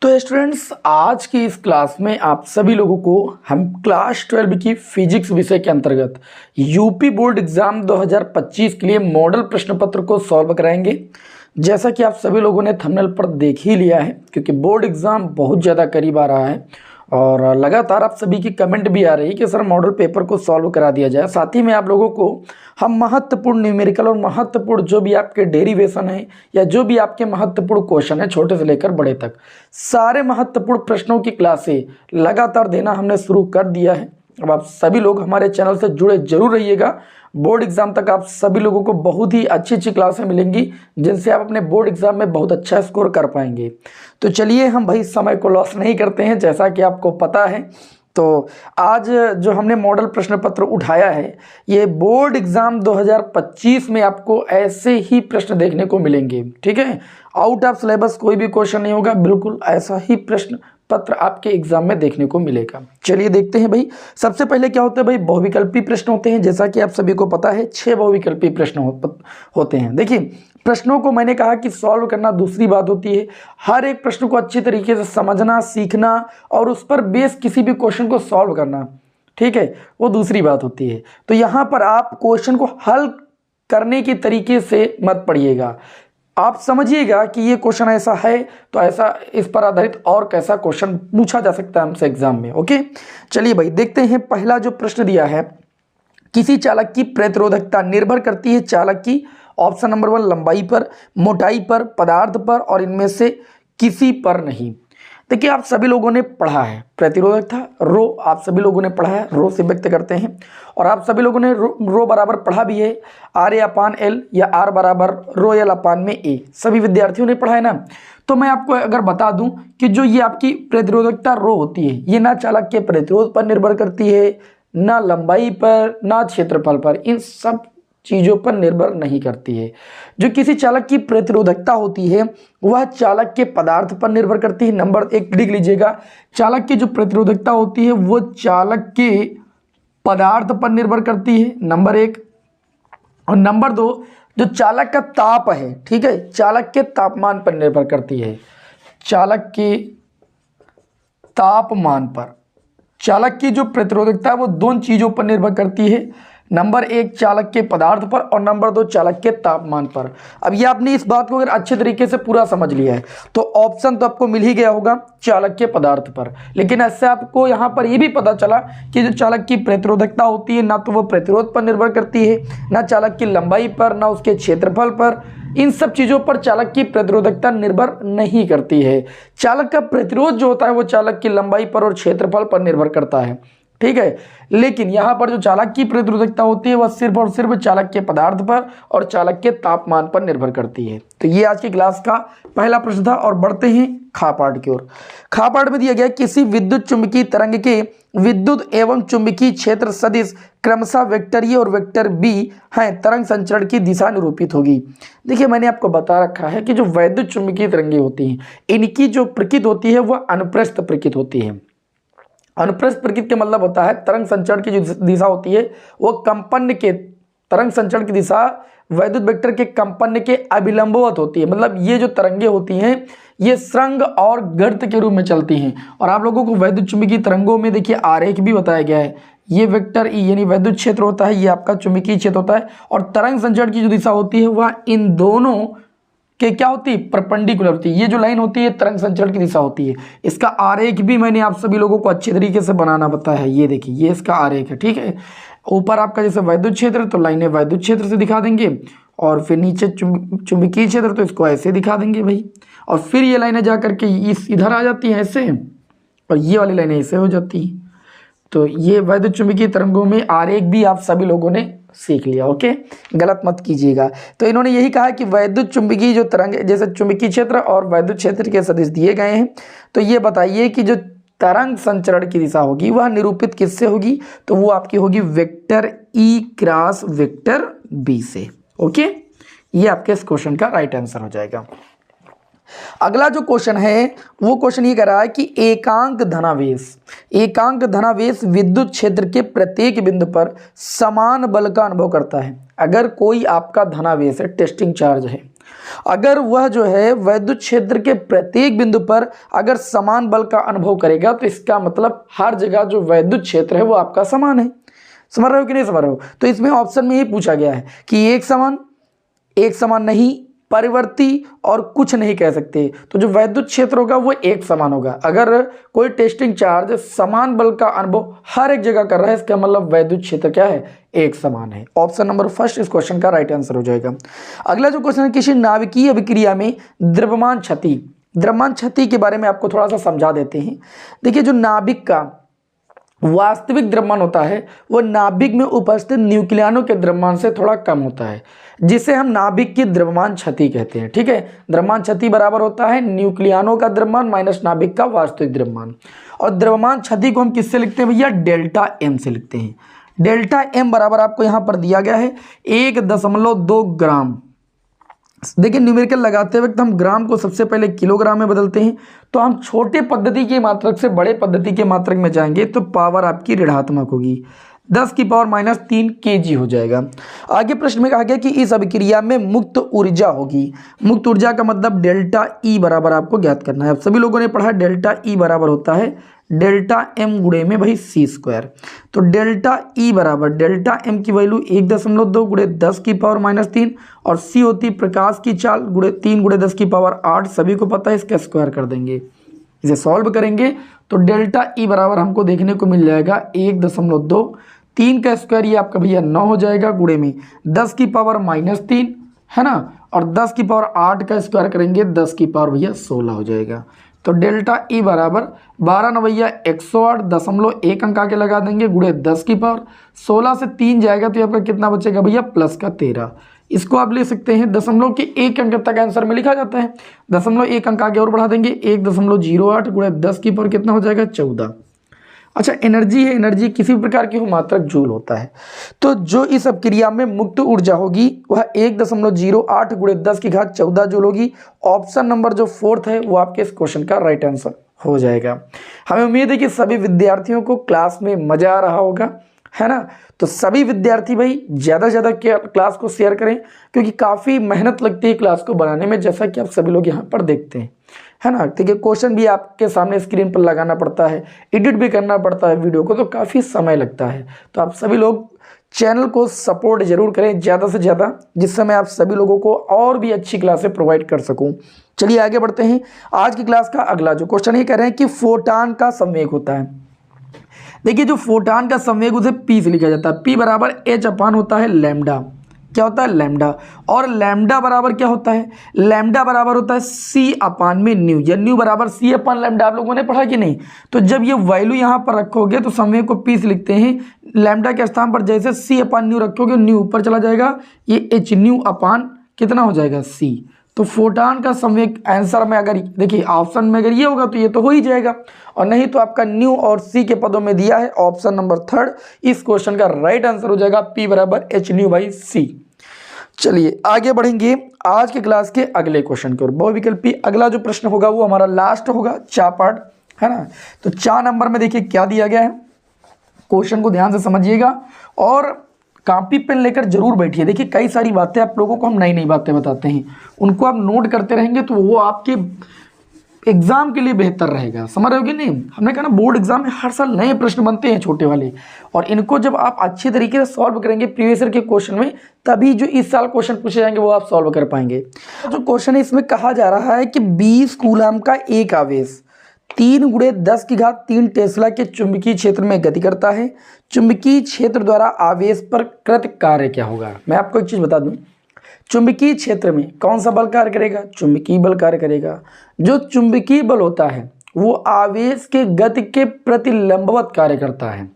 तो स्टूडेंट्स, आज की इस क्लास में आप सभी लोगों को हम क्लास 12 की फिजिक्स विषय के अंतर्गत यूपी बोर्ड एग्जाम 2025 के लिए मॉडल प्रश्न पत्र को सॉल्व कराएंगे। जैसा कि आप सभी लोगों ने थंबनेल पर देख ही लिया है, क्योंकि बोर्ड एग्जाम बहुत ज़्यादा करीब आ रहा है और लगातार आप सभी की कमेंट भी आ रही है कि सर मॉडल पेपर को सॉल्व करा दिया जाए। साथ ही में आप लोगों को हम महत्वपूर्ण न्यूमेरिकल और महत्वपूर्ण जो भी आपके डेरिवेशन है या जो भी आपके महत्वपूर्ण क्वेश्चन है, छोटे से लेकर बड़े तक, सारे महत्वपूर्ण प्रश्नों की क्लासें लगातार देना हमने शुरू कर दिया है। अब आप सभी लोग हमारे चैनल से जुड़े जरूर रहिएगा। बोर्ड एग्जाम तक आप सभी लोगों को बहुत ही अच्छी अच्छी क्लासें मिलेंगी, जिनसे आप अपने बोर्ड एग्जाम में बहुत अच्छा स्कोर कर पाएंगे। तो चलिए हम भाई समय को लॉस नहीं करते हैं, जैसा कि आपको पता है। तो आज जो हमने मॉडल प्रश्न पत्र उठाया है, ये बोर्ड एग्जाम 2025 में आपको ऐसे ही प्रश्न देखने को मिलेंगे। ठीक है, आउट ऑफ सिलेबस कोई भी क्वेश्चन नहीं होगा, बिल्कुल ऐसा ही प्रश्न पत्र आपके एग्जाम में देखने को मिलेगा। चलिए देखते हैं भाई। सबसे पहले क्या होता है भाई, बहुविकल्पी प्रश्न होते हैं। जैसा कि आप सभी को पता है 6 बहुविकल्पी प्रश्न होते हैं। देखिए, प्रश्नों को मैंने कहा कि सॉल्व करना दूसरी बात होती है, हर एक प्रश्न को अच्छी तरीके से समझना, सीखना और उस पर बेस किसी भी क्वेश्चन को सॉल्व करना, ठीक है, वो दूसरी बात होती है। तो यहाँ पर आप क्वेश्चन को हल करने के तरीके से मत पढ़िएगा, आप समझिएगा कि ये क्वेश्चन ऐसा है तो ऐसा इस पर आधारित और कैसा क्वेश्चन पूछा जा सकता है हमसे एग्जाम में। ओके, चलिए भाई देखते हैं। पहला जो प्रश्न दिया है, किसी चालक की प्रतिरोधकता निर्भर करती है चालक की ऑप्शन नंबर 1 लंबाई पर, मोटाई पर, पदार्थ पर और इनमें से किसी पर नहीं। देखिए, आप सभी लोगों ने पढ़ा है प्रतिरोधकता रो, आप सभी लोगों ने पढ़ा है, रो से व्यक्त करते हैं। और आप सभी लोगों ने रो बराबर पढ़ा भी है RA/L या R बराबर रो L अपान में A, सभी विद्यार्थियों ने पढ़ा है ना। तो मैं आपको अगर बता दूं कि जो ये आपकी प्रतिरोधकता रो होती है, ये ना चालक के प्रतिरोध पर निर्भर करती है, ना लंबाई पर, ना क्षेत्रफल पर, इन सब चीज़ों पर निर्भर नहीं करती है। जो किसी चालक की प्रतिरोधकता होती है वह चालक के पदार्थ पर निर्भर करती है। नंबर 1 लिख लीजिएगा, चालक की जो प्रतिरोधकता होती है वो चालक के पदार्थ पर निर्भर करती है, नंबर 1। और नंबर 2, जो चालक का ताप है, ठीक है, चालक के तापमान पर निर्भर करती है, चालक के तापमान पर। चालक की जो प्रतिरोधकता है वो दोनों चीज़ों पर निर्भर करती है, नंबर 1 चालक के पदार्थ पर और नंबर 2 चालक के तापमान पर। अब ये आपने इस बात को अगर अच्छे तरीके से पूरा समझ लिया है तो ऑप्शन तो आपको मिल ही गया होगा चालक के पदार्थ पर। लेकिन ऐसे आपको यहाँ पर ये भी पता चला कि जो चालक की प्रतिरोधकता होती है ना तो वो प्रतिरोध पर निर्भर करती है, ना चालक की लंबाई पर, ना उसके क्षेत्रफल पर, इन सब चीज़ों पर चालक की प्रतिरोधकता निर्भर नहीं करती है। चालक का प्रतिरोध जो होता है वो चालक की लंबाई पर और क्षेत्रफल पर निर्भर करता है, ठीक है। लेकिन यहाँ पर जो चालक की प्रतिरोधकता होती है वह सिर्फ और सिर्फ चालक के पदार्थ पर और चालक के तापमान पर निर्भर करती है। तो ये आज की क्लास का पहला प्रश्न था। और बढ़ते हैं खा पाठ की ओर। खा पाठ में दिया गया, किसी विद्युत चुंबकीय तरंग के विद्युत एवं चुंबकीय क्षेत्र सदिश क्रमशः वेक्टर ए और वेक्टर बी हैं, तरंग संचरण की दिशा निरूपित होगी। देखिए, मैंने आपको बता रखा है कि जो वैद्युत चुंबकीय तरंगें होती हैं इनकी जो प्रकृति होती है वह अनुप्रस्थ प्रकृति होती है। अनुप्रस्थ प्रकृति का मतलब होता है तरंग संचरण की जो दिशा होती है वो कंपन के, तरंग संचरण की दिशा वैद्युत वेक्टर के कंपन के अभिलंबवत होती है। मतलब ये जो तरंगे होती हैं ये श्रृंग और गर्त के रूप में चलती हैं। और आप लोगों को वैद्युत चुंबकीय तरंगों में देखिए आरेख भी बताया गया है। ये वेक्टर ई यानी वैद्युत क्षेत्र होता है, ये आपका चुंबकीय क्षेत्र होता है, और तरंग संचरण की जो दिशा होती है वह इन दोनों कि क्या होती है, परपेंडिकुलर होती है। ये जो लाइन होती है तरंग संचरण की दिशा होती है। इसका आरेख भी मैंने आप सभी लोगों को अच्छे तरीके से बनाना बताया है। ये देखिए, ये इसका आरेख है, ठीक है। ऊपर आपका जैसे वैद्युत क्षेत्र तो लाइनें वैद्युत क्षेत्र से दिखा देंगे, और फिर नीचे चुंबकीय क्षेत्र तो इसको ऐसे दिखा देंगे भाई। और फिर ये लाइनें जा करके इस इधर आ जाती हैं ऐसे, और ये वाली लाइनें ऐसे हो जाती हैं। तो ये वैद्युत चुंबकीय तरंगों में आरेख भी आप सभी लोगों ने सीख लिया। ओके, गलत मत कीजिएगा। तो इन्होंने यही कहा कि वैद्युत चुंबकीय जो तरंग, जैसे चुंबकीय क्षेत्र और वैद्युत क्षेत्र के सदिश दिए गए हैं, तो ये बताइए कि जो तरंग संचरण की दिशा होगी वह निरूपित किससे होगी, तो वो आपकी होगी vector e cross vector b से। ओके, ये आपके इस क्वेश्चन का राइट आंसर हो जाएगा। अगला जो क्वेश्चन है वो क्वेश्चन ये कह रहा है कि एकांक धनावेश विद्युत क्षेत्र के प्रत्येक बिंदु पर समान बल का अनुभव करता है। अगर कोई आपका धनावेश है, टेस्टिंग चार्ज है, अगर वह जो है वैद्युत क्षेत्र के प्रत्येक बिंदु पर अगर समान बल का अनुभव करेगा तो इसका मतलब हर जगह जो वैद्युत क्षेत्र है वो आपका समान है। समझ रहे हो कि नहीं समझ रहे हो? तो इसमें ऑप्शन में ये पूछा गया है कि एक समान नहीं, परिवर्ती और कुछ नहीं कह सकते। तो जो वैद्युत क्षेत्र होगा वो एक समान होगा। अगर कोई टेस्टिंग चार्ज समान बल का अनुभव हर एक जगह कर रहा है, इसका मतलब वैद्युत क्षेत्र क्या है? एक समान है। ऑप्शन नंबर फर्स्ट इस क्वेश्चन का राइट आंसर हो जाएगा। अगला जो क्वेश्चन है, किसी नाभिकीय अभिक्रिया में द्रव्यमान क्षति के बारे में आपको थोड़ा सा समझा देते हैं। देखिए, जो नाभिक का वास्तविक द्रव्यमान होता है वो नाभिक में उपस्थित न्यूक्लियनों के द्रव्यमान से थोड़ा कम होता है, जिसे हम नाभिक की द्रव्यमान क्षति कहते हैं। ठीक है, द्रव्यमान क्षति बराबर होता है न्यूक्लियनों का द्रव्यमान माइनस नाभिक का वास्तविक द्रव्यमान। और द्रव्यमान क्षति को हम किससे लिखते हैं भैया? डेल्टा एम से लिखते हैं। डेल्टा एम बराबर आपको यहां पर दिया गया है 1.2 ग्राम। देखिए, न्यूमेरिकल लगाते वक्त हम ग्राम को सबसे पहले किलोग्राम में बदलते हैं, तो हम छोटे पद्धति के मात्रक से बड़े पद्धति के मात्रक में जाएंगे तो पावर आपकी ऋणात्मक होगी, 10⁻³ kg हो जाएगा। आगे प्रश्न में कहा गया कि इस अभिक्रिया में मुक्त ऊर्जा होगी। मुक्त ऊर्जा का मतलब डेल्टा ई बराबर आपको ज्ञात करना है। अब सभी लोगों ने पढ़ा डेल्टा ई बराबर होता है डेल्टा एम गुणे में भाई c²। तो डेल्टा ई बराबर डेल्टा एम की वैल्यू 1.2 गुणे 10⁻³ और c होती प्रकाश की चाल गुणे 3 गुणे 10⁸ सभी को पता है, इसका स्क्वायर कर देंगे। इसे सॉल्व करेंगे तो डेल्टा ई बराबर हमको देखने को मिल जाएगा 1.2, 3 का स्क्वायर ये आपका भैया 9 हो जाएगा, गुणे में 10⁻³ है ना, और 10⁸ का स्क्वायर करेंगे 10⁻ भैया 16 हो जाएगा। तो डेल्टा ई बराबर 12 भैया 108.1 अंक आके लगा देंगे, गुणे 10⁻16 से 3 जाएगा तो ये आपका कितना बचेगा भैया? प्लस का 13। इसको आप ले सकते हैं दशमलव के 1 अंक तक आंसर में लिखा जाता है, 0.1 अंक आगे और बढ़ा देंगे 1.08 गुणे 10⁻, कितना हो जाएगा? 14। अच्छा, एनर्जी है, एनर्जी किसी भी प्रकार की हो मात्रक जूल होता है। तो जो इस अपक्रिया में मुक्त ऊर्जा होगी वह 1.08 गुणे 10⁻14 जूल होगी। ऑप्शन नंबर जो 4th है वो आपके इस क्वेश्चन का राइट आंसर हो जाएगा। हमें उम्मीद है कि सभी विद्यार्थियों को क्लास में मजा आ रहा होगा, है ना। तो सभी विद्यार्थी भाई ज़्यादा से ज़्यादा क्लास को शेयर करें, क्योंकि काफ़ी मेहनत लगती है क्लास को बनाने में, जैसा कि आप सभी लोग यहाँ पर देखते हैं, है ना। देखिए, क्वेश्चन भी आपके सामने स्क्रीन पर लगाना पड़ता है, एडिट भी करना पड़ता है वीडियो को, तो काफ़ी समय लगता है। तो आप सभी लोग चैनल को सपोर्ट जरूर करें ज़्यादा से ज़्यादा, जिससे मैं आप सभी लोगों को और भी अच्छी क्लासें प्रोवाइड कर सकूं। चलिए आगे बढ़ते हैं। आज की क्लास का अगला जो क्वेश्चन ये कह रहे हैं कि फोटान का संवेग होता है। देखिए, जो फोटान का संवेग उसे पी से लिखा जाता है। पी बराबर h/, होता है लैम्डा। क्या होता है? लैम्डा। और लैम्डा बराबर क्या होता है? लैम्डा बराबर होता है c/μ, या न्यू बराबर c/λ। आप लोगों ने पढ़ा कि नहीं? तो जब ये वैल्यू यहाँ पर रखोगे तो संवेग को p से लिखते हैं। लैम्डा के स्थान पर जैसे c/न्यू रखोगे, न्यू ऊपर चला जाएगा, ये h/न्यू कितना हो जाएगा? c। तो फोटान का संवेग आंसर में अगर देखिए ऑप्शन में अगर ये होगा तो ये तो हो ही जाएगा, और नहीं तो आपका न्यू और सी के पदों में दिया है ऑप्शन नंबर 3 इस क्वेश्चन का राइट आंसर हो जाएगा p बराबर h/c। चलिए आगे बढ़ेंगे आज के क्लास के अगले क्वेश्चन की ओर। बहुविकल्पी अगला जो प्रश्न होगा वो हमारा लास्ट होगा, चा पार्ट, है ना। तो 4 नंबर में देखिए क्या दिया गया है, क्वेश्चन को ध्यान से समझिएगा और कॉपी पेन लेकर जरूर बैठिए। देखिए, कई सारी बातें आप लोगों को हम नई नई बातें बताते हैं, उनको आप नोट करते रहेंगे तो वो आपके एग्जाम के लिए बेहतर रहेगा। समझ रहे हो कि नहीं? हमने कहा ना, बोर्ड एग्जाम में हर साल नए प्रश्न बनते हैं छोटे वाले, और इनको जब आप अच्छे तरीके से सॉल्व करेंगे प्रीवियस ईयर के क्वेश्चन में, तभी जो इस साल क्वेश्चन पूछे जाएंगे वो आप सॉल्व कर पाएंगे। जो क्वेश्चन है इसमें कहा जा रहा है कि 20 कूलम का एक आवेश 3 गुणे 10⁻³ टेस्ला के चुंबकीय क्षेत्र में गति करता है। चुंबकीय क्षेत्र द्वारा आवेश पर कृत कार्य क्या होगा? मैं आपको एक चीज बता दूं, चुंबकीय क्षेत्र में कौन सा बल कार्य करेगा? चुंबकीय बल कार्य करेगा। जो चुंबकीय बल होता है वो आवेश के गति के प्रति लंबवत कार्य करता है।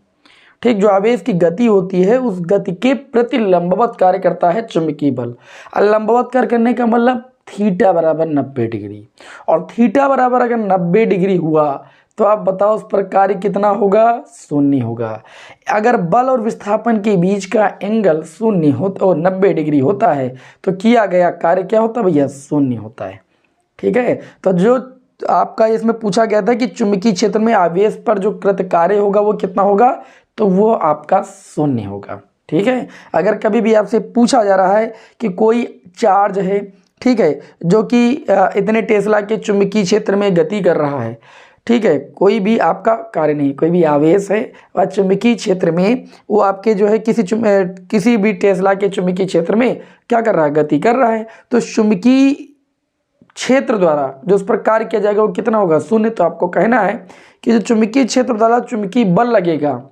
ठीक, जो आवेश की गति होती है उस गति के प्रति लंबवत कार्य करता है चुंबकीय बल। और लंबवत कार्य करने का मतलब थीटा बराबर 90 डिग्री, और थीटा बराबर अगर 90 डिग्री हुआ तो आप बताओ उस पर कार्य कितना होगा? 0 होगा। अगर बल और विस्थापन के बीच का एंगल 0 होता और 90 डिग्री होता है तो किया गया कार्य क्या होता है भैया? 0 होता है। ठीक है, तो जो आपका इसमें पूछा गया था कि चुंबकीय क्षेत्र में आवेश पर जो कृत कार्य होगा वो कितना होगा, तो वो आपका 0 होगा। ठीक है, अगर कभी भी आपसे पूछा जा रहा है कि कोई चार्ज है, ठीक है, जो कि इतने टेस्ला के चुंबकीय क्षेत्र में गति कर रहा है। ठीक है, कोई भी आपका कार्य नहीं, कोई भी आवेश है वह चुंबकीय क्षेत्र में वो आपके जो है किसी भी टेस्ला के चुंबकीय क्षेत्र में क्या कर रहा है, गति कर रहा है। तो चुंबकीय क्षेत्र द्वारा जो उस पर कार्य किया जाएगा वो कितना होगा, शून्य। तो आपको कहना है कि जो चुंबकीय क्षेत्र द्वारा चुंबकीय बल लगेगा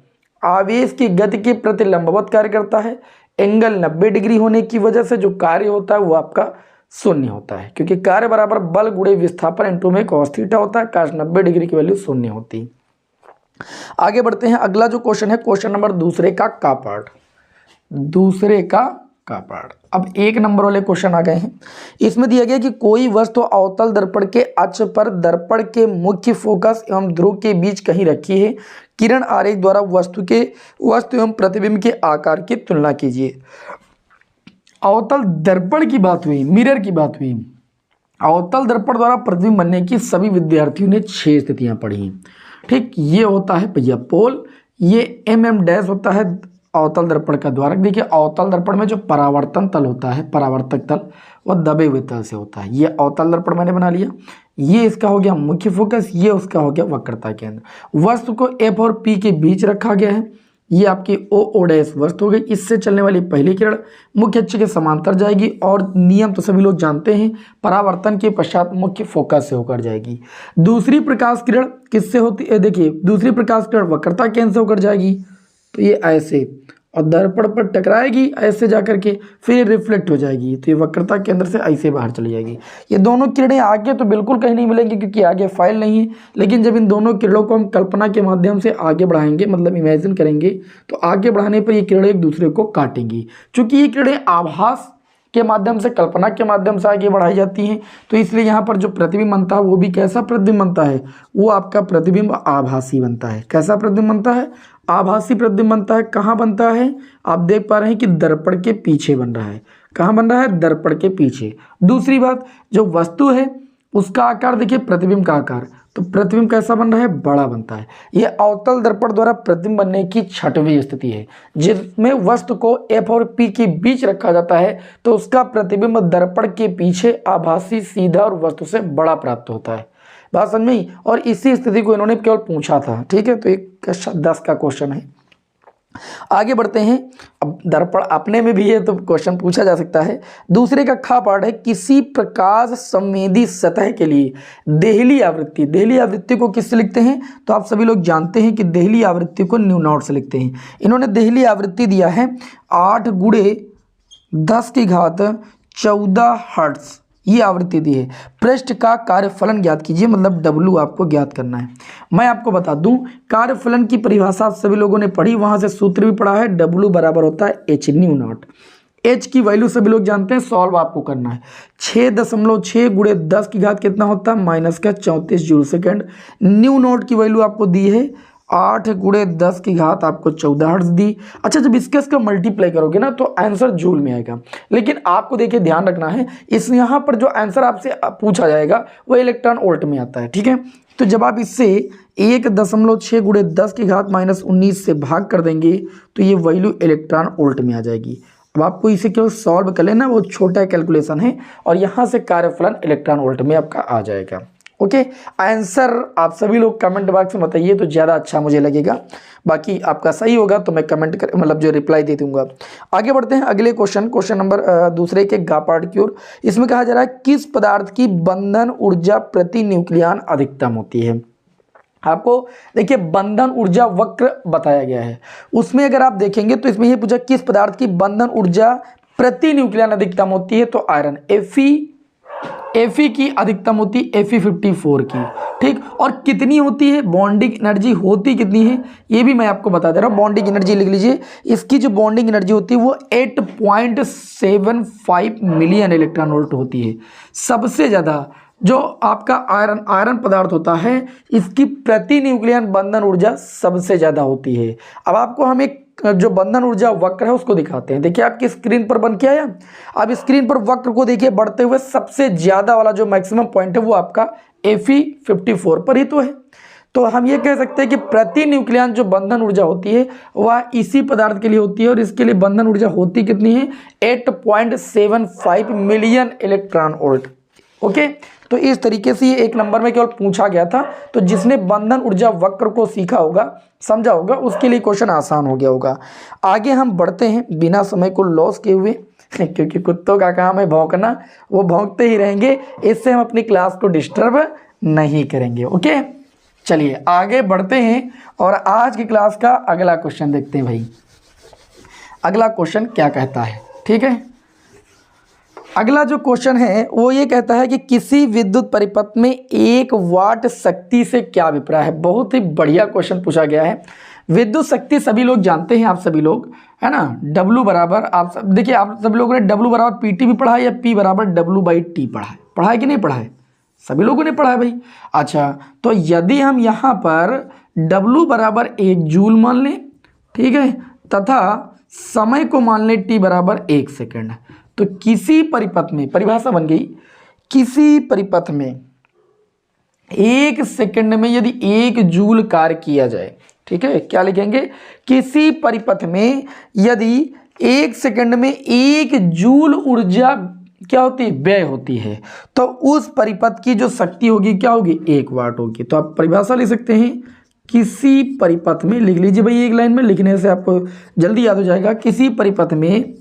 आवेश की गति के प्रति लंबवत कार्य करता है। एंगल 90 डिग्री होने की वजह से जो कार्य होता है वो आपका शून्य होता है, क्योंकि कार्य बराबर बल गुणे विस्थापन इनटू में cos थीटा होता है। cos 90 डिग्री की वैल्यू शून्य होती है। आगे बढ़ते हैं, अगला जो क्वेश्चन है क्वेश्चन नंबर दूसरे का पार्ट, दूसरे का पार्ट। अब 1 नंबर वाले क्वेश्चन आ गए हैं। इसमें दिया गया कि कोई वस्तु अवतल दर्पण के अक्ष पर दर्पण के मुख्य फोकस एवं ध्रुव के बीच कहीं रखी है। किरण आरेख द्वारा वस्तु एवं प्रतिबिंब के आकार की तुलना कीजिए। अवतल दर्पण की बात हुई, मिरर की बात हुई। अवतल दर्पण द्वारा प्रतिबिंब बनने की सभी विद्यार्थियों ने 6 स्थितियां पढ़ी हैं। ठीक, ये होता है भैया पोल, ये डैश होता है अवतल दर्पण का द्वारक। देखिए अवतल दर्पण में जो परावर्तन तल होता है, परावर्तक तल, वह दबे हुए तल से होता है। ये अवतल दर्पण मैंने बना लिया। ये इसका हो गया मुख्य फोकस, ये उसका हो गया वक्रता केंद्र। वस्तु को F और P के बीच रखा गया है। ये आपकी ओ डैश वस्तु हो गई। इससे चलने वाली पहली किरण मुख्य अक्ष के समांतर जाएगी और नियम तो सभी लोग जानते हैं, परावर्तन के पश्चात मुख्य फोकस से होकर जाएगी। दूसरी प्रकाश किरण किससे होती है, देखिए दूसरी प्रकाश किरण वक्रता केंद्र से होकर जाएगी। तो ये ऐसे और दर्पण पर टकराएगी ऐसे जाकर के, फिर रिफ्लेक्ट हो जाएगी। तो ये वक्रता केंद्र से ऐसे बाहर चली जाएगी। ये दोनों किरणें आगे तो बिल्कुल कहीं नहीं मिलेंगी क्योंकि आगे फाइल नहीं है, लेकिन जब इन दोनों किरणों को हम कल्पना के माध्यम से आगे बढ़ाएंगे, मतलब इमेजिन करेंगे, तो आगे बढ़ाने पर ये किरणें एक दूसरे को काटेंगी। चूंकि ये किरणें आभास के माध्यम से, कल्पना के माध्यम से आगे बढ़ाई जाती हैं, तो इसलिए यहाँ पर जो प्रतिबिंब बनता है वो भी कैसा प्रतिबिंब बनता है, वो आपका प्रतिबिंब आभासी बनता है। कैसा प्रतिबिंब बनता है, आभासी प्रतिबिंब बनता है। कहाँ बनता है, आप देख पा रहे हैं कि दर्पण के पीछे बन रहा है। कहाँ बन रहा है, दर्पण के पीछे। दूसरी बात, जो वस्तु है उसका आकार देखिए प्रतिबिंब का आकार, तो प्रतिबिंब कैसा बन रहा है, बड़ा बनता है। यह अवतल दर्पण द्वारा प्रतिबिंब बनने की 6वीं स्थिति है, जिसमें वस्तु को F और P के बीच रखा जाता है तो उसका प्रतिबिंब दर्पण के पीछे आभासी, सीधा और वस्तु से बड़ा प्राप्त होता है। बात समझ में? और इसी स्थिति को इन्होंने केवल पूछा था। ठीक है, तो एक 10 का क्वेश्चन है। आगे बढ़ते हैं। अब दर्पण अपने में भी है तो क्वेश्चन पूछा जा सकता है। दूसरे का खा पार्ट है, किसी प्रकाश संवेदी सतह के लिए देहली आवृत्ति। देहली आवृत्ति को किससे लिखते हैं, तो आप सभी लोग जानते हैं कि देहली आवृत्ति को न्यू नॉट से लिखते हैं। इन्होंने देहली आवृत्ति दिया है 8 × 10⁻14 हर्ट्ज, ये आवृत्ति दी है। पृष्ठ का कार्यफलन ज्ञात कीजिए, मतलब W आपको ज्ञात करना है। मैं आपको बता दूं, कार्यफलन की परिभाषा आप सभी लोगों ने पढ़ी, वहां से सूत्र भी पढ़ा है। W बराबर होता है H न्यू नॉट। H की वैल्यू सभी लोग जानते हैं, सॉल्व आपको करना है। 6.6 × 10⁻, कितना होता है, -34 जूल सेकेंड। न्यू नॉट की वैल्यू आपको दी है 8 × 10⁻, आपको 14 हर्ट्ज दी। अच्छा, जब इसका मल्टीप्लाई करोगे ना तो आंसर जूल में आएगा, लेकिन आपको देखिए ध्यान रखना है, इस यहाँ पर जो आंसर आपसे पूछा जाएगा वो इलेक्ट्रॉन वोल्ट में आता है। ठीक है, तो जब आप इससे 1.6 × 10⁻, -19 से भाग कर देंगे तो ये वैल्यू इलेक्ट्रॉन वोल्ट में आ जाएगी। अब आपको इसे केवल सॉल्व कर लेना, वो छोटा कैलकुलेशन है, और यहाँ से कार्यफलन इलेक्ट्रॉन वोल्ट में आपका आ जाएगा। ओके, आंसर आप सभी लोग कमेंट बॉक्स में बताइए तो ज़्यादा अच्छा मुझे लगेगा। बाकी आपका सही होगा तो मैं कमेंट कर, मतलब जो रिप्लाई दे दूंगा। आगे बढ़ते हैं अगले क्वेश्चन नंबर दूसरे के गा पार्ट की ओर। इसमें कहा जा रहा है किस पदार्थ की बंधन ऊर्जा प्रति न्यूक्लियन अधिकतम होती है। आपको देखिए बंधन ऊर्जा वक्र बताया गया है, उसमें अगर आप देखेंगे तो इसमें ये पूछा किस पदार्थ की बंधन ऊर्जा प्रति न्यूक्लियन अधिकतम होती है, तो आयरन Fe की अधिकतम होती है Fe54 की। ठीक, और कितनी होती है, बॉन्डिंग एनर्जी होती कितनी है ये भी मैं आपको बता दे रहा हूँ। बॉन्डिंग एनर्जी लिख लीजिए, इसकी जो बॉन्डिंग एनर्जी होती है वो 8.75 मिलियन इलेक्ट्रॉन वोल्ट होती है। सबसे ज़्यादा जो आपका आयरन पदार्थ होता है इसकी प्रति न्यूक्लियन बंधन ऊर्जा सबसे ज़्यादा होती है। अब आपको हम एक जो बंधन ऊर्जा वक्र है उसको दिखाते हैं। देखिए आपकी स्क्रीन पर बन के आया, अब स्क्रीन पर वक्र को देखिए बढ़ते हुए सबसे ज्यादा वाला जो मैक्सिमम पॉइंट है वो आपका Fe54 पर ही तो है। तो हम ये कह सकते हैं कि प्रति न्यूक्लियन जो बंधन ऊर्जा होती है वह इसी पदार्थ के लिए होती है, और इसके लिए बंधन ऊर्जा होती कितनी है, 8.75 मिलियन इलेक्ट्रॉन वोल्ट। ओके, तो इस तरीके से ये एक नंबर में केवल पूछा गया था। तो जिसने बंधन ऊर्जा वक्र को सीखा होगा, समझा होगा, उसके लिए क्वेश्चन आसान हो गया होगा। आगे हम बढ़ते हैं बिना समय को लॉस किए हुए क्योंकि कुत्तों का काम है भौंकना, वो भौंकते ही रहेंगे, इससे हम अपनी क्लास को डिस्टर्ब नहीं करेंगे। ओके, चलिए आगे बढ़ते हैं और आज की क्लास का अगला क्वेश्चन देखते हैं भाई। अगला क्वेश्चन क्या कहता है, ठीक है। अगला जो क्वेश्चन है वो ये कहता है कि किसी विद्युत परिपथ में 1 वाट शक्ति से क्या अभिप्राय है। बहुत ही बढ़िया क्वेश्चन पूछा गया है। विद्युत शक्ति सभी लोग जानते हैं, आप सभी लोग, है ना, W बराबर, आप सब देखिए, आप सभी लोगों ने W बराबर PT भी पढ़ा है या P बराबर W/T पढ़ा है कि नहीं पढ़ा है, सभी लोगों ने पढ़ा है भाई। अच्छा, तो यदि हम यहाँ पर W बराबर 1 जूल मान लें, ठीक है, तथा समय को मान लें T बराबर 1 सेकेंड, तो किसी परिपथ में, परिभाषा बन गई, किसी परिपथ में 1 सेकेंड में यदि 1 जूल कार्य किया जाए, ठीक है, क्या लिखेंगे, किसी परिपथ में यदि 1 सेकेंड में 1 जूल ऊर्जा क्या होती है, व्यय होती है, तो उस परिपथ की जो शक्ति होगी क्या होगी, 1 वाट होगी। तो आप परिभाषा लिख सकते हैं, किसी परिपथ में, लिख लीजिए भाई, एक लाइन में लिखने से आपको जल्दी याद हो जाएगा। किसी परिपथ में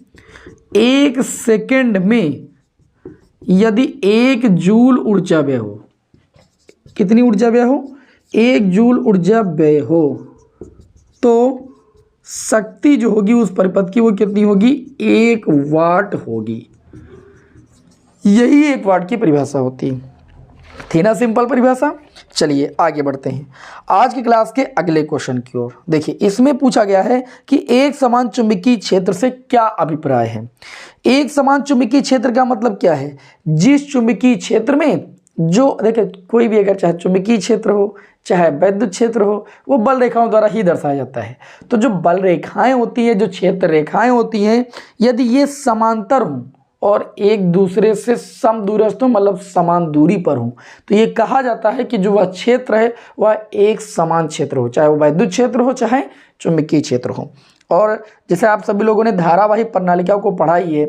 1 सेकेंड में यदि 1 जूल ऊर्जा व्यय हो, कितनी ऊर्जा व्यय हो, 1 जूल ऊर्जा व्यय हो, तो शक्ति जो होगी उस परिपथ की वो कितनी होगी, 1 वाट होगी। यही 1 वाट की परिभाषा होती थी ना, सिंपल परिभाषा। चलिए आगे बढ़ते हैं आज की क्लास के अगले क्वेश्चन की ओर। देखिए, इसमें पूछा गया है कि एक समान चुंबकीय क्षेत्र से क्या अभिप्राय है। एक समान चुंबकीय क्षेत्र का मतलब क्या है, जिस चुंबकीय क्षेत्र में जो, देखिए कोई भी अगर चाहे चुंबकीय क्षेत्र हो चाहे विद्युत क्षेत्र हो, वो बल रेखाओं द्वारा ही दर्शाया जाता है। तो जो बल रेखाएं होती है, जो क्षेत्र रेखाएं होती हैं, यदि ये समांतर हों और एक दूसरे से समदूरस्थ हो, मतलब समान दूरी पर हो, तो ये कहा जाता है कि जो वह क्षेत्र है वह एक समान क्षेत्र हो, चाहे वो विद्युत क्षेत्र हो चाहे चुंबकीय क्षेत्र हो। और जैसे आप सभी लोगों ने धारावाही प्रणालिका को पढ़ा ही है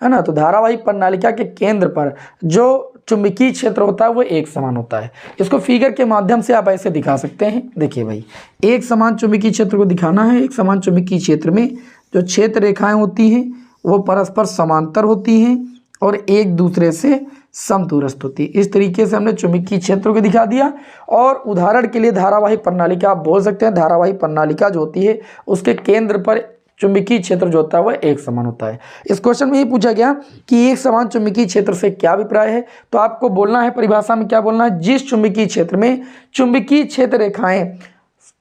ना, तो धारावाही प्रणालिका के केंद्र पर जो चुंबकीय क्षेत्र होता है वो एक समान होता है। इसको फिगर के माध्यम से आप ऐसे दिखा सकते हैं। देखिए भाई, एक समान चुंबकीय क्षेत्र को दिखाना है। एक समान चुंबकीय क्षेत्र में जो क्षेत्र रेखाएं होती हैं वो परस्पर समांतर होती हैं और एक दूसरे से समदूरस्थ होती है। इस तरीके से हमने चुंबकीय क्षेत्र को दिखा दिया। और उदाहरण के लिए धारावाही प्रणालिका आप बोल सकते हैं। धारावाही प्रणालिका जो होती है उसके केंद्र पर चुंबकीय क्षेत्र जो होता है वह एक समान होता है। इस क्वेश्चन में ही पूछा गया कि एक समान चुंबकीय क्षेत्र से क्या अभिप्राय है, तो आपको बोलना है, परिभाषा में क्या बोलना है, जिस चुंबकीय क्षेत्र में चुंबकीय क्षेत्र रेखाएं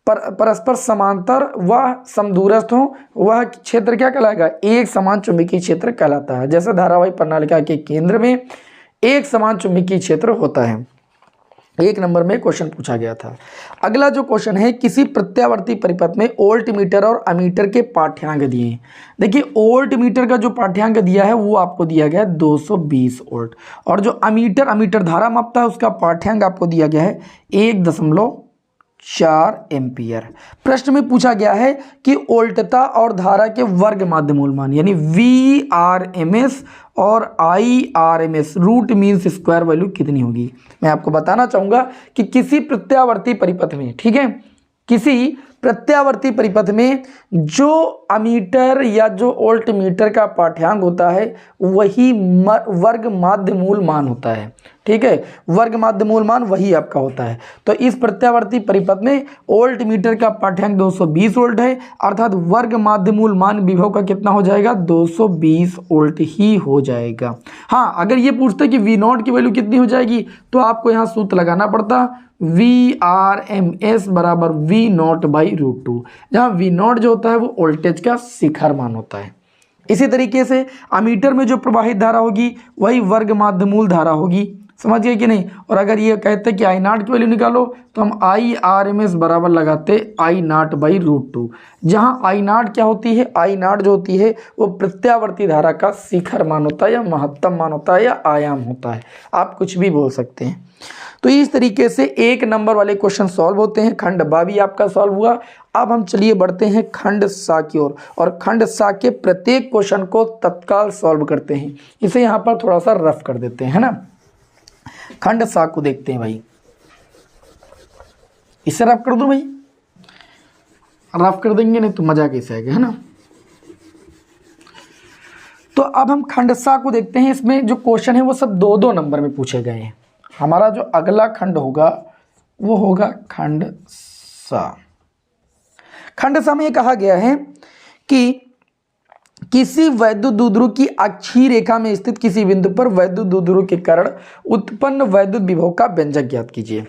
परस्पर समांतर व समदूरस्थ हो, वह क्षेत्र क्या कहलाएगा, एक समान चुंबकीय क्षेत्र कहलाता है। जैसे धारावाही प्रणालिका के केंद्र में एक समान चुंबकीय क्षेत्र होता है। 1 नंबर में क्वेश्चन पूछा गया था। अगला जो क्वेश्चन है, किसी प्रत्यावर्ती परिपथ में वोल्ट मीटर और अमीटर के पाठ्यांक दिए हैं। देखिए, वोल्ट मीटर का जो पाठ्यांक दिया है वो आपको दिया गया है 220 वोल्ट, और जो अमीटर धारा मापता है उसका पाठ्यांक आपको दिया गया है 1.4 एम्पियर। प्रश्न में पूछा गया है कि वोल्टता और धारा के वर्ग माध्यमूल मान यानी VRMS और IRMS root means square value कितनी होगी। मैं आपको बताना चाहूंगा कि किसी प्रत्यावर्ती परिपथ में, ठीक है, किसी प्रत्यावर्ती परिपथ में जो अमीटर या जो वोल्ट मीटर का पाठ्यांक होता है वही वर्ग माध्य मूल मान होता है। ठीक है, वर्ग माध्य मूल मान वही आपका होता है। तो इस प्रत्यावर्ती परिपथ में वोल्ट मीटर का पाठ्यांक 220 वोल्ट है, अर्थात वर्ग माध्य मूल मान विभव का कितना हो जाएगा, 220 वोल्ट ही हो जाएगा। हाँ, अगर ये पूछते कि V0 की वैल्यू कितनी हो जाएगी तो आपको यहाँ सूत्र लगाना पड़ता VRMS बराबर V0/√2, जहाँ V0 जो होता है वो वोल्टेज का शिखर मान होता है। इसी तरीके से अमीटर में जो प्रवाहित धारा होगी वही वर्ग माध्य मूल धारा होगी। समझ गए कि नहीं। और अगर ये कहते कि I0 की वैल्यू निकालो तो हम IRMS बराबर लगाते I0/√2, जहाँ I0 क्या होती है, I0 जो होती है वो प्रत्यावर्ती धारा का शिखर मान होता है या महत्तम मान होता है या आयाम होता है, आप कुछ भी बोल सकते हैं। तो इस तरीके से 1 नंबर वाले क्वेश्चन सॉल्व होते हैं। खंड बा भी आपका सॉल्व हुआ। अब हम चलिए बढ़ते हैं खंड सा की ओर और खंड सा के प्रत्येक क्वेश्चन को तत्काल सॉल्व करते हैं। इसे यहाँ पर थोड़ा सा रफ कर देते हैं, है ना। खंड सा को देखते हैं भाई, इसे रफ कर दूं भाई, रफ कर देंगे नहीं तो मजा कैसे आएगा, है ना। तो अब हम खंड सा को देखते हैं। इसमें जो क्वेश्चन है वो सब 2-2 नंबर में पूछे गए हैं। हमारा जो अगला खंड होगा वो होगा खंड सा। खंड सा में ये कहा गया है कि किसी वैद्युत द्विध्रुव की अक्षीय रेखा में स्थित किसी बिंदु पर वैद्युत द्विध्रुव के कारण उत्पन्न वैद्युत विभव का व्यंजक ज्ञात कीजिए।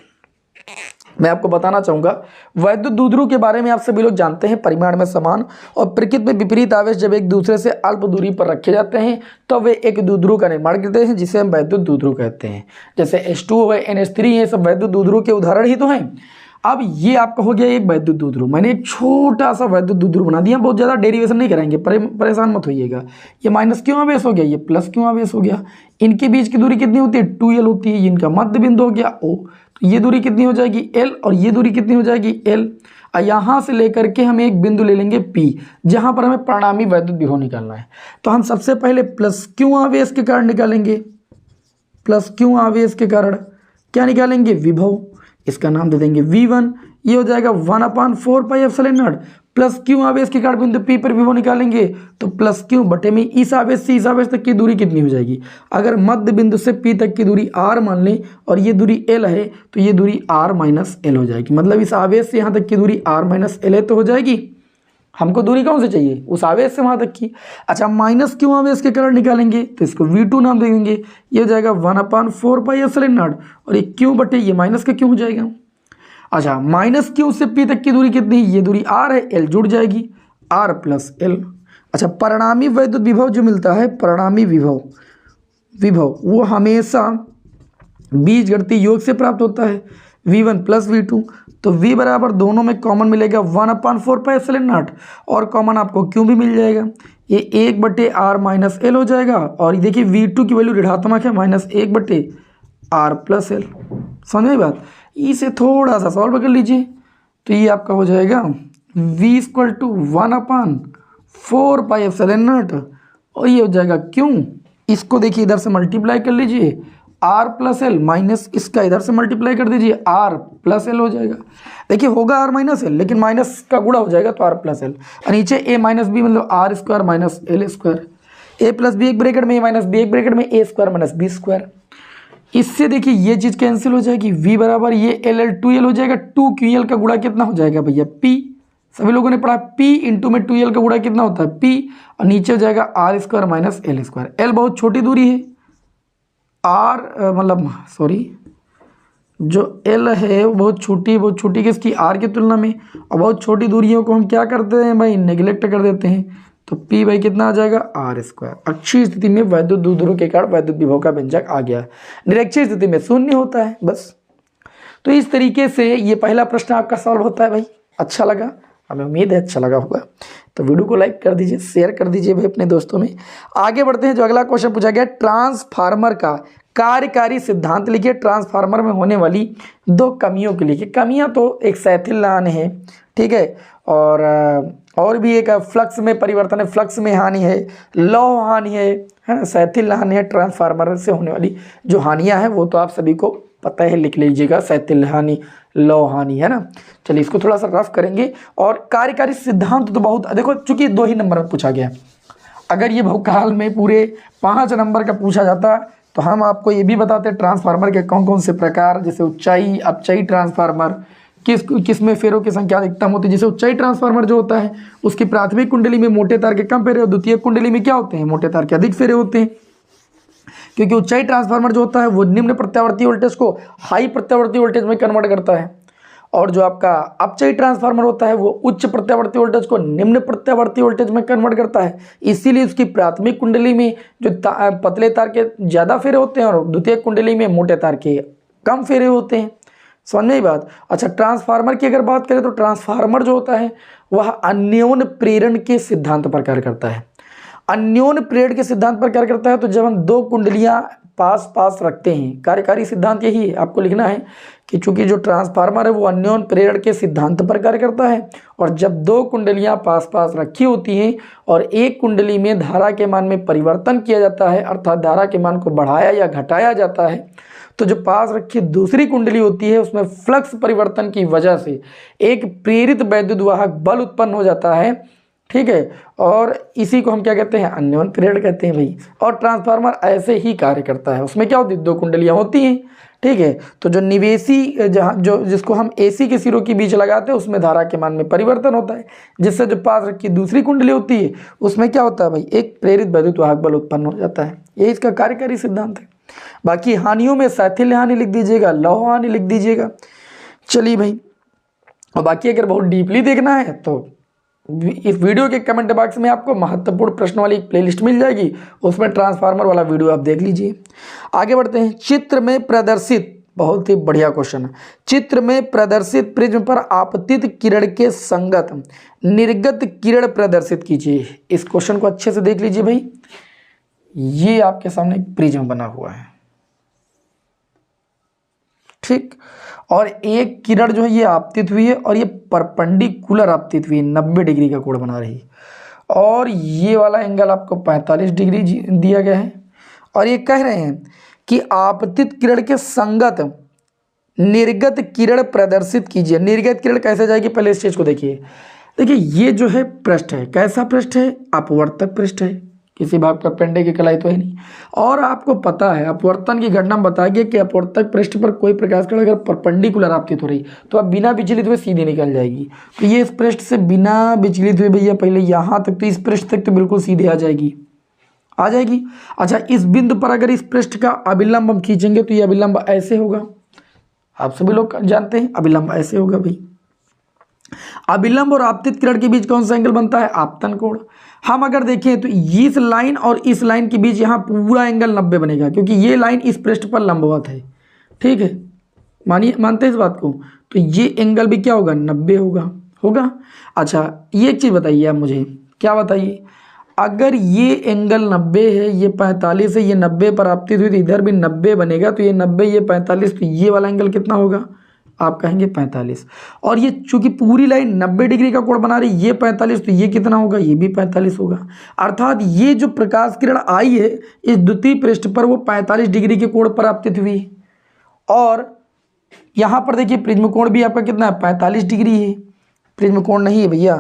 मैं आपको बताना चाहूंगा, वैद्युत द्विध्रुव के बारे में आप सभी लोग जानते हैं, परिमाण में समान और प्रकृति में विपरीत आवेश जब एक दूसरे से अल्प दूरी पर रखे जाते हैं तो वे एक द्विध्रुव का निर्माण करते हैं, जिसे हम वैद्युत द्विध्रुव कहते हैं। जैसे H2 है, NH3 है, सब वैद्युत द्विध्रुव के उदाहरण ही तो हैं। अब ये आपका हो गया एक वैद्युत द्विध्रुव। मैंने एक छोटा सा वैद्युत द्विध्रुव बना दिया, बहुत ज़्यादा डेरिवेशन नहीं कराएंगे, परेशान मत होइएगा। ये माइनस क्यों आवेश हो गया, ये प्लस क्यों आवेश हो गया। इनके बीच की दूरी कितनी होती है, 2L होती है। इनका मध्य बिंदु हो गया O, तो ये दूरी कितनी हो जाएगी L और ये दूरी कितनी हो जाएगी L। यहाँ से लेकर के हम एक बिंदु ले लेंगे P, जहाँ पर हमें परिणामी वैद्युत विभव निकालना है। तो हम सबसे पहले प्लस क्यों आवेश के कारण निकालेंगे, प्लस क्यों आवेश के कारण क्या निकालेंगे, विभव। इसका नाम दे देंगे V1। ये हो जाएगा 1/4 पाई एप्सिलॉन नॉट। प्लस क्यों आवेश के कारण बिंदु P पर विभव निकालेंगे तो प्लस क्यों बटे में इस आवेश से इस आवेश तक की दूरी कितनी हो जाएगी। अगर मध्य बिंदु से P तक की दूरी R मान लें और ये दूरी L है तो ये दूरी R माइनस L हो जाएगी। मतलब इस आवेश से यहाँ तक की दूरी R माइनस L है तो हो जाएगी। हमको दूरी कौन से चाहिए, उस आवेश से वहाँ तक की। अच्छा, माइनस क्यों आवेश के कारण निकालेंगे तो इसको V2 नाम दे देंगे। ये हो जाएगा 1/4 पाई एप्सिलॉन नॉट और ये क्यों बटे ये माइनस का क्यों हो जाएगा। अच्छा, माइनस क्यों से P तक की दूरी कितनी, ये दूरी R है, L जुड़ जाएगी, R प्लस L। अच्छा, परिणामी वैद्युत विभव जो मिलता है, परिणामी विभव वो हमेशा बीजगणितीय योग से प्राप्त होता है, V1 प्लस V2। तो V बराबर दोनों में कॉमन मिलेगा 1/4 पाई एप्सिलॉन नॉट और कॉमन आपको क्यों भी मिल जाएगा, ये 1/R माइनस L हो जाएगा। और देखिए V2 की वैल्यू ऋणात्मक है, -1/R प्लस L। समझ में बात। इसे थोड़ा सा सॉल्व कर लीजिए तो ये आपका हो जाएगा V = 1/4 पाई एप्सिलॉन नॉट और ये हो जाएगा क्यों। इसको देखिए इधर से मल्टीप्लाई कर लीजिए, R प्लस L माइनस इसका इधर से मल्टीप्लाई कर दीजिए, R प्लस L हो जाएगा। देखिए होगा R माइनस L लेकिन माइनस का गुणा हो जाएगा तो R प्लस L। और नीचे A माइनस बी मतलब R² minus L²। A plus b एक ब्रैकेट में, A माइनस बी एक ब्रैकेट में, A² माइनस B²। इससे देखिए ये चीज़ कैंसिल हो जाएगी, V बराबर ये LL 2L हो जाएगा। 2QL का गुणा कितना हो जाएगा भैया, P। सभी लोगों ने पढ़ा P इंटू में 2L का गुणा कितना होता है, P। और नीचे हो जाएगा R² माइनस L²। L बहुत छोटी दूरी है, जो L है वो बहुत छोटी किसकी, R की तुलना में। और बहुत छोटी दूरियों को हम क्या करते हैं भाई, नेग्लेक्ट कर देते हैं। तो P भाई कितना आ जाएगा, R²। अक्षीय स्थिति में वैद्युत द्विध्रुव के कारण वैद्युत विभव का व्यंजक आ गया। निरक्षीय स्थिति में शून्य होता है बस। तो इस तरीके से ये पहला प्रश्न आपका सॉल्व होता है भाई। अच्छा लगा, हमें उम्मीद है अच्छा लगा होगा। तो वीडियो को लाइक कर दीजिए, शेयर कर दीजिए भाई अपने दोस्तों में। आगे बढ़ते हैं, जो अगला क्वेश्चन पूछा गया, ट्रांसफार्मर का कार्यकारी सिद्धांत लिखिए। ट्रांसफार्मर में होने वाली 2 कमियों के लिए। कमियां तो एक क्षैतिज हानि है, ठीक है, और भी एक फ्लक्स में परिवर्तन है, फ्लक्स में हानि है, लौह हानि है ना, क्षैतिज हानि है। ट्रांसफार्मर से होने वाली जो हानियां हैं वो तो आप सभी को पता है, लिख लीजिएगा, क्षैतिज हानि, लौह हानि, है ना। चलिए इसको थोड़ा सा रफ करेंगे। और कार्यकारी सिद्धांत तो बहुत, देखो चूंकि 2 ही नंबर में पूछा गया, अगर ये बहुकाल में पूरे 5 नंबर का पूछा जाता तो हम आपको ये भी बताते ट्रांसफार्मर के कौन कौन से प्रकार, जैसे ऊंचाई अपचाई ट्रांसफार्मर, किस में फेरों की संख्या अधिकतम होती है। जैसे ऊंचाई ट्रांसफार्मर जो होता है उसकी प्राथमिक कुंडली में मोटे तार के कम फेरे और द्वितीय कुंडली में क्या होते हैं, मोटे तार के अधिक फेरे होते हैं। क्योंकि ऊंचाई ट्रांसफार्मर जो होता है वो निम्न प्रत्यावर्ती वोल्टेज को हाई प्रत्यावर्ती वोल्टेज में कन्वर्ट करता है, और जो आपका अपचयी ट्रांसफार्मर होता है वो उच्च प्रत्यावर्ती वोल्टेज को निम्न प्रत्यावर्ती वोल्टेज में कन्वर्ट करता है। इसीलिए उसकी प्राथमिक कुंडली में जो पतले तार के ज़्यादा फेरे होते हैं और द्वितीय कुंडली में मोटे तार के कम फेरे होते हैं। समझ में बात। अच्छा, ट्रांसफार्मर की अगर बात करें तो ट्रांसफार्मर जो होता है वह अन्योन्य प्रेरण के सिद्धांत पर कार्य करता है। अन्योन्य प्रेरण के सिद्धांत पर कार्य करता है। तो जब हम दो कुंडलियां पास पास रखते हैं, कार्यकारी सिद्धांत यही है, आपको लिखना है कि चूंकि जो ट्रांसफार्मर है वो अन्योन्य प्रेरण के सिद्धांत पर कार्य करता है, और जब दो कुंडलियां पास पास रखी होती हैं और एक कुंडली में धारा के मान में परिवर्तन किया जाता है, अर्थात धारा के मान को बढ़ाया या घटाया जाता है, तो जो पास रखी दूसरी कुंडली होती है उसमें फ्लक्स परिवर्तन की वजह से एक प्रेरित वैद्युत वाहक बल उत्पन्न हो जाता है, ठीक है, और इसी को हम क्या कहते हैं, अन्योन्य प्रेरण कहते हैं भाई। और ट्रांसफार्मर ऐसे ही कार्य करता है, उसमें क्या होती है, दो कुंडलियां होती हैं, ठीक है। तो जो निवेशी जहाँ जो जिसको हम एसी के सिरों के बीच लगाते हैं उसमें धारा के मान में परिवर्तन होता है, जिससे जो पास रखी दूसरी कुंडली होती है उसमें क्या होता है भाई, एक प्रेरित वैद्युत वाहक बल उत्पन्न हो जाता है। ये इसका कार्यकारी सिद्धांत है। बाकी हानियों में शैथिल्य हानि लिख दीजिएगा, लौह हानि लिख दीजिएगा। चलिए भाई, और बाकी अगर बहुत डीपली देखना है तो इस वीडियो के कमेंट बॉक्स में आपको महत्वपूर्ण प्रश्न वाली एक प्लेलिस्ट मिल जाएगी, उसमें ट्रांसफार्मर वाला वीडियो आप देख लीजिए। आगे बढ़ते हैं। चित्र में प्रदर्शित, बहुत ही बढ़िया क्वेश्चन है, चित्र में प्रदर्शित प्रिज्म पर आपतित किरण के संगत निर्गत किरण प्रदर्शित कीजिए। इस क्वेश्चन को अच्छे से देख लीजिए भाई। ये आपके सामने एक प्रिज्म बना हुआ है, ठीक, और एक किरण जो है ये आपतित हुई है और ये परपेंडिकुलर आपतित हुई है, 90 डिग्री का कोण बना रही है, और ये वाला एंगल आपको 45 डिग्री दिया गया है। और ये कह रहे हैं कि आपतित किरण के संगत निर्गत किरण प्रदर्शित कीजिए। निर्गत किरण कैसे जाएगी, पहले इस चीज को देखिए। देखिए ये जो है पृष्ठ है, कैसा पृष्ठ है, अपवर्तक पृष्ठ है, किसी भाग पर पेंडिकुलर तो है नहीं। और आपको पता है अपवर्तन की घटना में बताइए कि अपवर्तक पृष्ठ पर कोई प्रकाश किरण अगर परपेंडिकुलर आपतित हो रही तो अब बिना विचलित हुए सीधे निकल जाएगी। तो ये इस पृष्ठ से बिना विचलित हुए भैया पहले यहाँ तक, तो इस पृष्ठ तक तो बिल्कुल सीधे आ जाएगी, आ जाएगी। अच्छा, इस बिंदु पर अगर इस पृष्ठ का अभिलंब हम खींचेंगे तो ये अभिलंब ऐसे होगा, आप सभी लोग जानते हैं अभिलंब ऐसे होगा भाई। अभिलंब और आपतित किरण के बीच कौन सा एंगल बनता है, आपतन कोण। हम अगर देखें तो इस लाइन और इस लाइन के बीच यहाँ पूरा एंगल 90 बनेगा, क्योंकि ये लाइन इस पृष्ठ पर लंबवत है, ठीक है, मानिए, मानते हैं इस बात को। तो ये एंगल भी क्या होगा, 90 होगा। अच्छा, ये एक चीज बताइए आप मुझे, क्या बताइए, अगर ये एंगल 90 है, ये 45 है, ये 90 पर आपतित हुई तो इधर भी 90 बनेगा, तो ये 90, ये 45, तो ये वाला एंगल कितना होगा, आप कहेंगे 45। और ये चूंकि पूरी लाइन 90 डिग्री का कोण बना रही, ये 45, तो ये कितना होगा, ये भी 45 होगा। अर्थात ये जो प्रकाश किरण आई है इस द्वितीय पृष्ठ पर वो 45 डिग्री के कोण पर आपतित हुई। और यहाँ पर देखिए प्रिज्म कोण भी आपका कितना है, 45 डिग्री है। प्रिज्म कोण नहीं है भैया,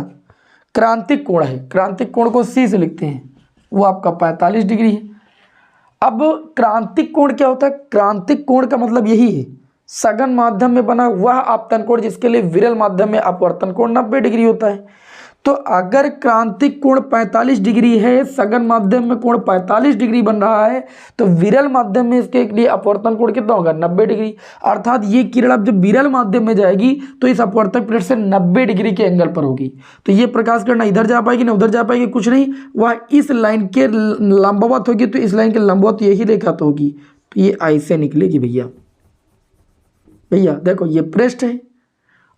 क्रांतिक कोण है। क्रांतिक कोण को सी से लिखते हैं, वो आपका 45 डिग्री है। अब क्रांतिक कोण क्या होता है, क्रांतिक कोण का मतलब यही है सघन माध्यम में बना वह आपतन कोण जिसके लिए विरल माध्यम में अपवर्तन कोण 90 डिग्री होता है। तो अगर क्रांतिक कोण 45 डिग्री है, सघन माध्यम में कोण 45 डिग्री बन रहा है, तो विरल माध्यम में इसके लिए अपवर्तन कोण कितना होगा, 90 डिग्री। अर्थात ये किरण अब जब विरल माध्यम में जाएगी तो इस अपवर्तक प्लेट से 90 डिग्री के एंगल पर होगी। तो ये प्रकाश किरण इधर जा पाएगी ना उधर जा पाएगी, कुछ नहीं, वह इस लाइन के लंबवत होगी, तो इस लाइन के लंबवत यही रेखा तो होगी, तो ये ऐसे निकलेगी भैया। देखो ये पृष्ठ है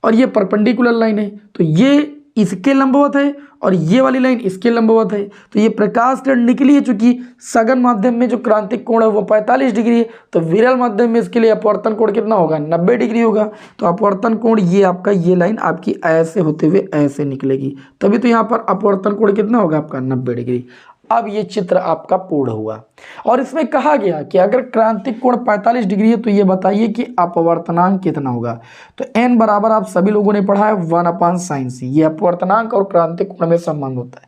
और ये परपेंडिकुलर लाइन है, तो ये इसके लंबवत है और ये वाली लाइन इसके लंबवत है। तो ये प्रकाश किरण निकली है, चूंकि सघन माध्यम में जो क्रांतिक कोण है वो 45 डिग्री है, तो विरल माध्यम में इसके लिए अपवर्तन कोण कितना होगा, 90 डिग्री होगा। तो अपवर्तन कोण ये आपका, ये लाइन आपकी ऐसे होते हुए ऐसे निकलेगी, तभी तो यहाँ पर अपवर्तन कोण कितना होगा आपका, 90 डिग्री। अब ये चित्र आपका पूर्ण हुआ। और इसमें कहा गया कि अगर क्रांतिक कोण 45 डिग्री है तो ये बताइए कि अपवर्तनांक कितना होगा। तो n बराबर आप सभी लोगों ने पढ़ा है 1/sin c, ये अपवर्तनांक और क्रांतिक कोण में संबंध होता है।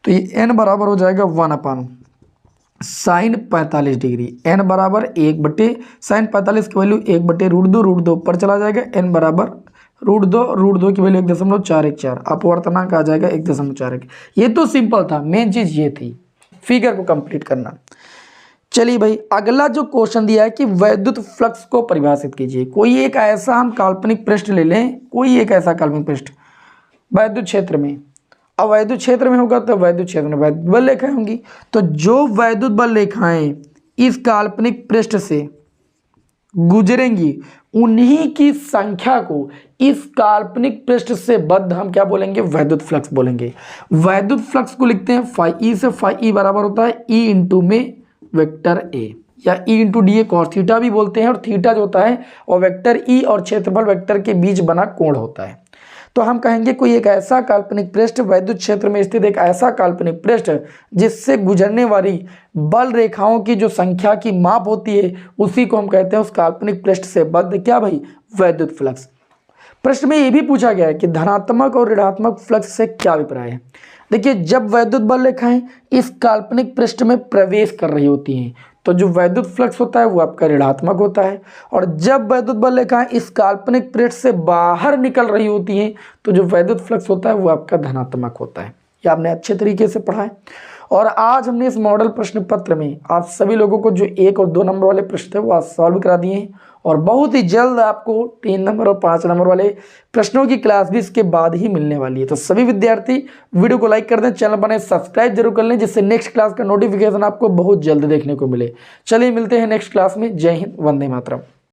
तो ये n बराबर हो जाएगा 1/sin 45 डिग्री। n बराबर 1/sin 45 की वैल्यू 1/√2 ऊपर चला जाएगा। n बराबर √2 की वैल्यू 1.414, अपवर्तनांक आ जाएगा 1.41। ये तो सिंपल था, मेन चीज ये थी फिगर को कंप्लीट करना। चलिए भाई, अगला जो क्वेश्चन दिया है कि वैद्युत फ्लक्स को परिभाषित कीजिए। कोई एक ऐसा हम काल्पनिक पृष्ठ ले लें, कोई एक ऐसा काल्पनिक पृष्ठ वैद्युत क्षेत्र में। अब वैद्युत क्षेत्र में होगा तो वैद्युत क्षेत्र में वैद्युत बल रेखाएं होंगी। तो जो वैद्युत बल रेखाएं इस काल्पनिक पृष्ठ से गुजरेंगी उन्हीं की संख्या को इस काल्पनिक पृष्ठ से बद्ध हम क्या बोलेंगे, वैद्युत फ्लक्स बोलेंगे। वैद्युत फ्लक्स को लिखते हैं फाई ई से, फाई ई बराबर होता है ई इंटू में वेक्टर ए, या E into D A cos theta भी बोलते हैं, और थीटा जो होता है और वेक्टर ई और क्षेत्रफल वेक्टर के बीच बना कोण होता है। तो हम कहेंगे कोई एक ऐसा काल्पनिक पृष्ठ, वैद्युत क्षेत्र में स्थित एक ऐसा काल्पनिक पृष्ठ जिससे गुजरने वाली बल रेखाओं की जो संख्या की माप होती है उसी को हम कहते हैं उस काल्पनिक पृष्ठ से बद्ध क्या भाई, वैद्युत फ्लक्स। प्रश्न में यह भी पूछा गया है कि धनात्मक और ऋणात्मक फ्लक्स से क्या अभिप्राय है। देखिए, जब वैद्युत बल रेखाएं इस काल्पनिक पृष्ठ में प्रवेश कर रही होती हैं तो जो वैद्युत फ्लक्स होता है वो आपका ऋणात्मक होता है, और जब वैद्युत बल रेखाएं इस काल्पनिक पृष्ठ से बाहर निकल रही होती हैं तो जो वैद्युत फ्लक्स होता है वो आपका धनात्मक होता है। ये आपने अच्छे तरीके से पढ़ा है। और आज हमने इस मॉडल प्रश्न पत्र में आप सभी लोगों को जो 1 और 2 नंबर वाले प्रश्न थे वो आज सॉल्व करा दिए हैं, और बहुत ही जल्द आपको 3 नंबर और 5 नंबर वाले प्रश्नों की क्लास भी इसके बाद ही मिलने वाली है। तो सभी विद्यार्थी वीडियो को लाइक कर दें, चैनल बने सब्सक्राइब जरूर कर लें, जिससे नेक्स्ट क्लास का नोटिफिकेशन आपको बहुत जल्द देखने को मिले। चलिए मिलते हैं नेक्स्ट क्लास में। जय हिंद, वंदे मातरम।